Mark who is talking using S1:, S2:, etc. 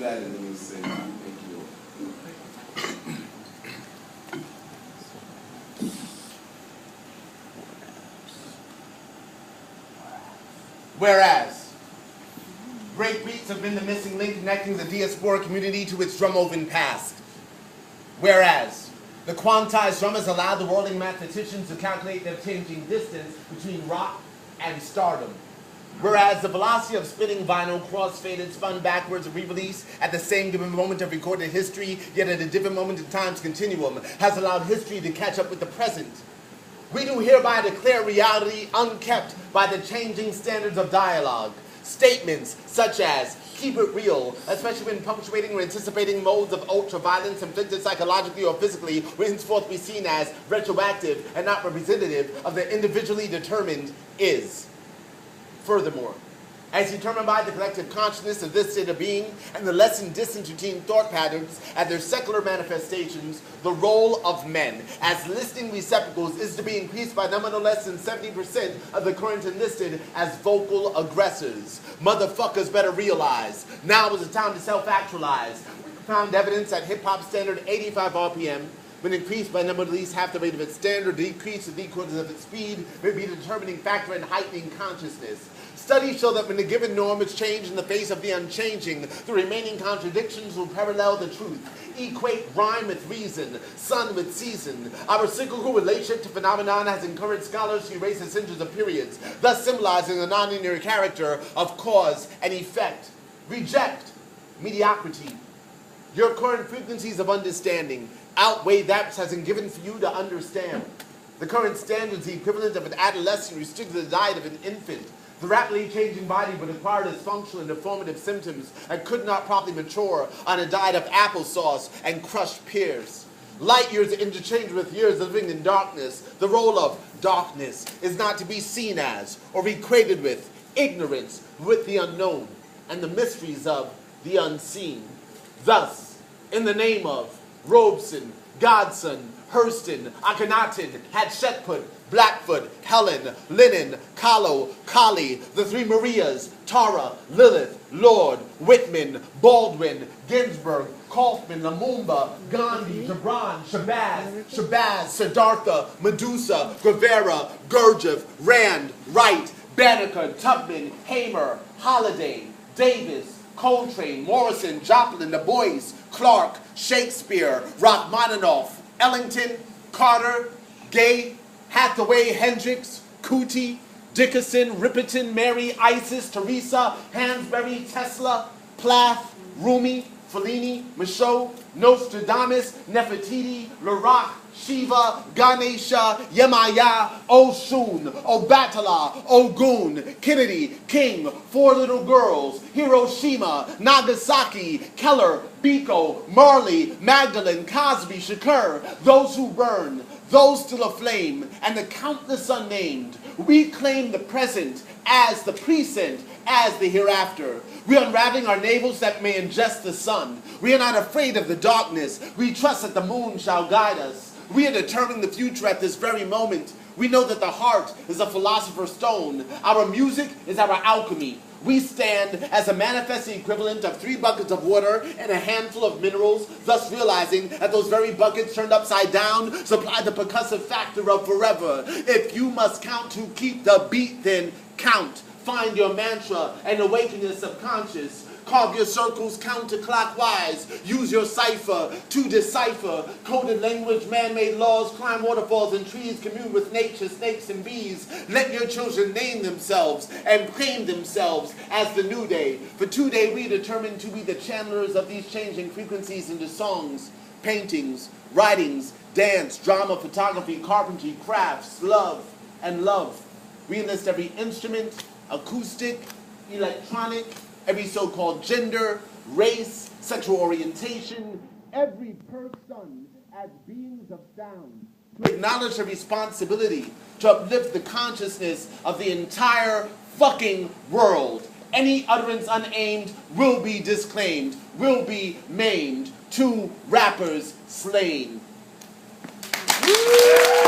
S1: that and then we'll sing. Thank you.
S2: Whereas, breakbeats have been the missing link connecting the diaspora community to its drum-oven past. Whereas, the quantized drum has allowed the whirling mathematicians to calculate their changing distance between rock and stardom. Whereas the velocity of spinning vinyl, cross-faded, spun backwards, and re-release at the same given moment of recorded history, yet at a different moment in time's continuum, has allowed history to catch up with the present. We do hereby declare reality unkept by the changing standards of dialogue. Statements such as, keep it real, especially when punctuating or anticipating modes of ultra-violence inflicted psychologically or physically, will henceforth be seen as retroactive and not representative of the individually determined is. Furthermore, as determined by the collective consciousness of this state of being and the lessened distance between thought patterns and their secular manifestations, the role of men as listening receptacles is to be increased by no less than 70% of the current enlisted as vocal aggressors. Motherfuckers better realize, now is the time to self-actualize. We found evidence at hip-hop standard 85 RPM, when increased by number at least half the rate of its standard, decrease to 3/4 of its speed may be a determining factor in heightening consciousness. Studies show that when a given norm is changed in the face of the unchanging, the remaining contradictions will parallel the truth. Equate rhyme with reason, sun with season. Our cyclical relationship to phenomenon has encouraged scholars to erase the centers of periods, thus symbolizing the nonlinear character of cause and effect. Reject mediocrity. Your current frequencies of understanding outweigh that which has been given for you to understand. The current standard is the equivalent of an adolescent restricted to the diet of an infant. The rapidly changing body would acquire dysfunctional and deformative symptoms and could not properly mature on a diet of applesauce and crushed pears. Light years are interchanged with years of living in darkness. The role of darkness is not to be seen as or equated with ignorance with the unknown and the mysteries of the unseen. Thus, in the name of Robeson, Godson, Hurston, Akhenaten, Hatshepsut, Blackfoot, Helen, Linen, Kahlo, Kali, the three Marias, Tara, Lilith, Lord, Whitman, Baldwin, Ginsburg, Kaufman, Lumumba, Gandhi, Gibran, Shabazz, Siddhartha, Medusa, Guevara, Gurdjieff, Rand, Wright, Banneker, Tubman, Hamer, Holiday, Davis, Coltrane, Morrison, Joplin, Du Bois, Clark, Shakespeare, Rachmaninoff, Ellington, Carter, Gay, Hathaway, Hendricks, Cootie, Dickerson, Ripperton, Mary, Isis, Teresa, Hansberry, Tesla, Plath, Rumi, Fellini, Michaud, Nostradamus, Nefertiti, Laroque, Shiva, Ganesha, Yemaya, Oshun, Obatala, Ogun, Kennedy, King, Four Little Girls, Hiroshima, Nagasaki, Keller, Biko, Marley, Magdalene, Cosby, Shakur, those who burn, those still aflame, and the countless unnamed. We claim the present as the present, as the hereafter. We are unraveling our navels that may ingest the sun. We are not afraid of the darkness. We trust that the moon shall guide us. We are determining the future at this very moment. We know that the heart is a philosopher's stone. Our music is our alchemy. We stand as a manifesting equivalent of 3 buckets of water and a handful of minerals, thus realizing that those very buckets turned upside down supply the percussive factor of forever. If you must count to keep the beat, then count. Find your mantra and awaken your subconscious. Carve your circles counterclockwise. Use your cipher to decipher. Coded language, man-made laws, climb waterfalls and trees, commune with nature, snakes and bees. Let your children name themselves and claim themselves as the new day. For today we are determined to be the channelers of these changing frequencies into songs, paintings, writings, dance, drama, photography, carpentry, crafts, love, and love. We enlist every instrument, acoustic, electronic, every so-called gender, race, sexual orientation, every person as beings of sound, to acknowledge a responsibility to uplift the consciousness of the entire fucking world. Any utterance unaimed will be disclaimed, will be maimed. 2 rappers slain. Woo!